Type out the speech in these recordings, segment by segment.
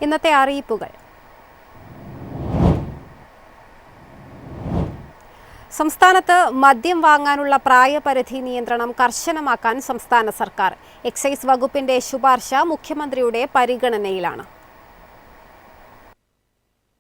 ഇന്നത്തെ അറിയിപ്പുകൾ. സംസ്ഥാനത്ത് മദ്യം വാങ്ങാനുള്ള പ്രായപരിധി നിയന്ത്രണം കർശനമാക്കാൻ സംസ്ഥാന സർക്കാർ. എക്സൈസ് വകുപ്പിന്റെ ശുപാർശ മുഖ്യമന്ത്രിയുടെ പരിഗണനയിലാണ്.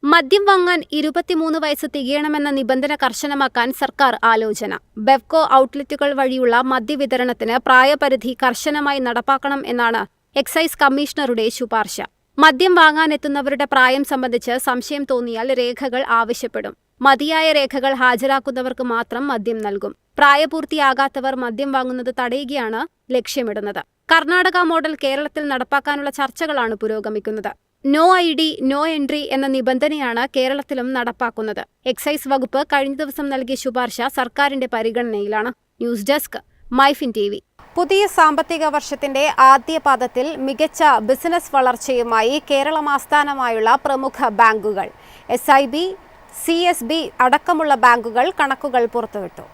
മദ്യം വാങ്ങാൻ 23 വയസ്സ് തികയണമെന്ന നിബന്ധന കർശനമാക്കാൻ സർക്കാർ ആലോചന. ബെവ്കോ ഔട്ട്ലെറ്റുകൾ വഴിയുള്ള മദ്യവിതരണത്തിന് പ്രായപരിധി കർശനമായി നടപ്പാക്കണം എന്നാണ് എക്സൈസ് കമ്മീഷണറുടെ ശുപാർശ. മദ്യം വാങ്ങാനെത്തുന്നവരുടെ പ്രായം സംബന്ധിച്ച് സംശയം തോന്നിയാൽ രേഖകൾ ആവശ്യപ്പെടും. മതിയായ രേഖകൾ ഹാജരാക്കുന്നവർക്ക് മാത്രം മദ്യം നൽകും. പ്രായപൂർത്തിയാകാത്തവർ മദ്യം വാങ്ങുന്നത് തടയുകയാണ് ലക്ഷ്യമിടുന്നത്. കർണാടക മോഡൽ കേരളത്തിൽ നടപ്പാക്കാനുള്ള ചർച്ചകളാണ് പുരോഗമിക്കുന്നത്. നോ ID, നോ എൻട്രി എന്ന നിബന്ധനയാണ് കേരളത്തിലും നടപ്പാക്കുന്നത്. എക്സൈസ് വകുപ്പ് കഴിഞ്ഞ ദിവസം നൽകിയ ശുപാർശ സർക്കാരിന്റെ പരിഗണനയിലാണ്. News desk, MyFin TV. പുതിയ സാമ്പത്തിക വർഷത്തിന്റെ ആദ്യ പാദത്തിൽ മികച്ച ബിസിനസ് വളർച്ചയുമായി കേരളം ആസ്ഥാനമായുള്ള പ്രമുഖ ബാങ്കുകൾ SIB, CSB അടക്കമുള്ള ബാങ്കുകൾ കണക്കുകൾ പുറത്തുവിട്ടു.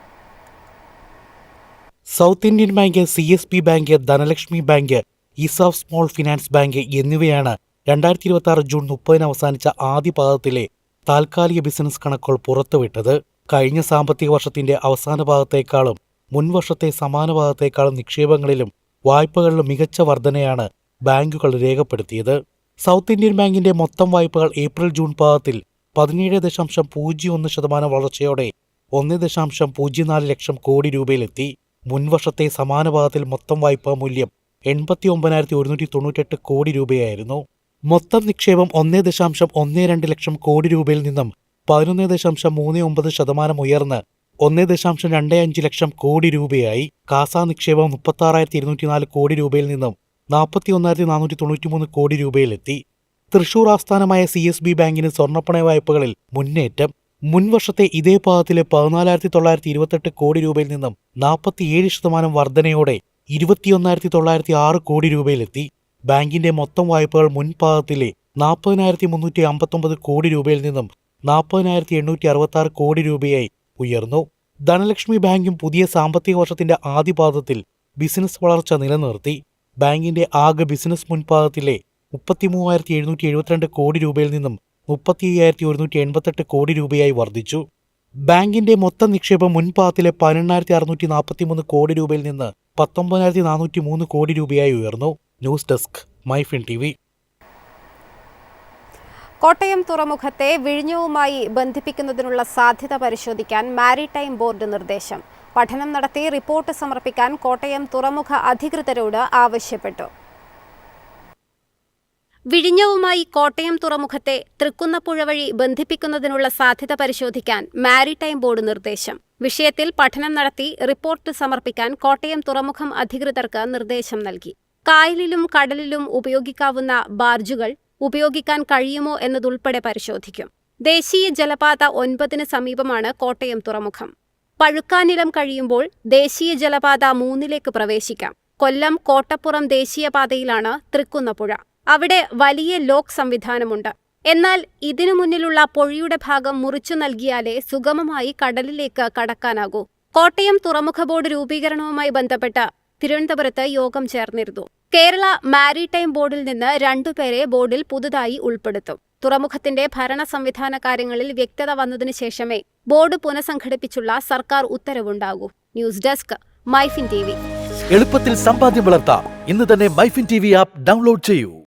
South Indian Bank, CSB Bank, Dhanlaxmi Bank, ESAF Small Finance Bank എന്നിവയാണ് 2026 ജൂൺ 30 അവസാനിച്ച ആദ്യ പാദത്തിലെ താൽക്കാലിക ബിസിനസ് കണക്കുകൾ പുറത്തുവിട്ടത്. കഴിഞ്ഞ സാമ്പത്തിക വർഷത്തിന്റെ അവസാന പാദത്തേക്കാളും മുൻവർഷത്തെ സമാന പാദത്തേക്കാളും നിക്ഷേപങ്ങളിലും വായ്പകളിലും മികച്ച വർധനയാണ് ബാങ്കുകൾ രേഖപ്പെടുത്തിയത്. സൗത്ത് ഇന്ത്യൻ ബാങ്കിന്റെ മൊത്തം വായ്പകൾ ഏപ്രിൽ-ജൂൺ പാദത്തിൽ 17.01% വളർച്ചയോടെ 1.04 ലക്ഷം കോടി രൂപയിലെത്തി. മുൻവർഷത്തെ സമാന പാദത്തിൽ മൊത്തം വായ്പാ മൂല്യം 89,198 കോടി രൂപയായിരുന്നു. മൊത്തം നിക്ഷേപം 1.12 ലക്ഷം കോടി രൂപയിൽ നിന്നും 11.39% ഉയർന്ന് 1.25 ലക്ഷം കോടി രൂപയായി. കാസാ നിക്ഷേപം 36,204 കോടി രൂപയിൽ നിന്നും 41,493 കോടി രൂപയിലെത്തി. തൃശൂർ ആസ്ഥാനമായ CSB ബാങ്കിന് സ്വർണ്ണപ്പണയ വായ്പകളിൽ മുന്നേറ്റം. മുൻവർഷത്തെ ഇതേ പാദത്തിലെ 14,928 കോടി രൂപയിൽ നിന്നും 47% വർധനയോടെ 21,906 കോടി രൂപയിലെത്തി. ബാങ്കിന്റെ മൊത്തം വായ്പകൾ മുൻപാദത്തിലെ 40,359 കോടി രൂപയിൽ നിന്നും 40,866 കോടി രൂപയായി ഉയർന്നു. ധനലക്ഷ്മി ബാങ്കും പുതിയ സാമ്പത്തിക വർഷത്തിന്റെ ആദ്യ പാദത്തിൽ ബിസിനസ് വളർച്ച നിലനിർത്തി. ബാങ്കിന്റെ ആകെ ബിസിനസ് മുൻപാദത്തിലെ 33,772 കോടി രൂപയിൽ നിന്നും 35,188 കോടി രൂപയായി വർദ്ധിച്ചു. ബാങ്കിന്റെ മൊത്തം നിക്ഷേപം മുൻപാദത്തിലെ 18,643 കോടി രൂപയിൽ നിന്ന് 19,403 കോടി രൂപയായി ഉയർന്നു. News desk, MyFin TV. Kottayam തുറമുഖത്തെ വിഴിഞ്ഞവുമായി ബന്ധിപ്പിക്കുന്നതിനുള്ള സാധ്യത പരിശോധിക്കാൻ മാരിടൈം ബോർഡ് നിർദ്ദേശം. പഠനം നടത്തി റിപ്പോർട്ട് സമർപ്പിക്കാൻ കോട്ടയം തുറമുഖ അധികൃതരോട് ആവശ്യപ്പെട്ടു. വിഴിഞ്ഞവുമായി കോട്ടയം തുറമുഖത്തെ തൃക്കുന്നപ്പുഴ വഴി ബന്ധിപ്പിക്കുന്നതിനുള്ള സാധ്യത പരിശോധിക്കാൻ മാരിടൈം ബോർഡ് നിർദ്ദേശം. വിഷയത്തിൽ പഠനം നടത്തി റിപ്പോർട്ട് സമർപ്പിക്കാൻ കോട്ടയം തുറമുഖം അധികൃതർക്ക് നിർദ്ദേശം നൽകി. കായലിലും കടലിലും ഉപയോഗിക്കാവുന്ന ബാർജുകൾ ഉപയോഗിക്കാൻ കഴിയുമോ എന്നതുൾപ്പെടെ പരിശോധിക്കും. ദേശീയ ജലപാത 9 സമീപമാണ് കോട്ടയം തുറമുഖം. പഴുക്കാനിലം കഴിയുമ്പോൾ ദേശീയ ജലപാത 3 പ്രവേശിക്കാം. കൊല്ലം കോട്ടപ്പുറം ദേശീയപാതയിലാണ് തൃക്കുന്നപ്പുഴ. അവിടെ വലിയ ലോക്ക് സംവിധാനമുണ്ട്. എന്നാൽ ഇതിനു മുന്നിലുള്ള പൊഴിയുടെ ഭാഗം മുറിച്ചു നൽകിയാലേ സുഗമമായി കടലിലേക്ക് കടക്കാനാകൂ. കോട്ടയം തുറമുഖ ബോർഡ് രൂപീകരണവുമായി ബന്ധപ്പെട്ട് തിരുവനന്തപുരത്ത് യോഗം ചേർന്നിരുന്നു. കേരള മാരിടൈം ബോർഡിൽ നിന്ന് 2 പേരെ ബോർഡിൽ പുതുതായി ഉൾപ്പെടുത്തും. തുറമുഖത്തിന്റെ ഭരണ സംവിധാന കാര്യങ്ങളിൽ വ്യക്തത വന്നതിനു ശേഷമേ ബോർഡ് പുനഃസംഘടിപ്പിച്ചുള്ള സർക്കാർ ഉത്തരവുണ്ടാകൂ. News desk, MyFin TV. എളുപ്പത്തിൽ സമ്പാദ്യം വളർത്താം. ഇന്ന് തന്നെ മൈഫിൻ TV ആപ്പ് ഡൗൺലോഡ് ചെയ്യൂ.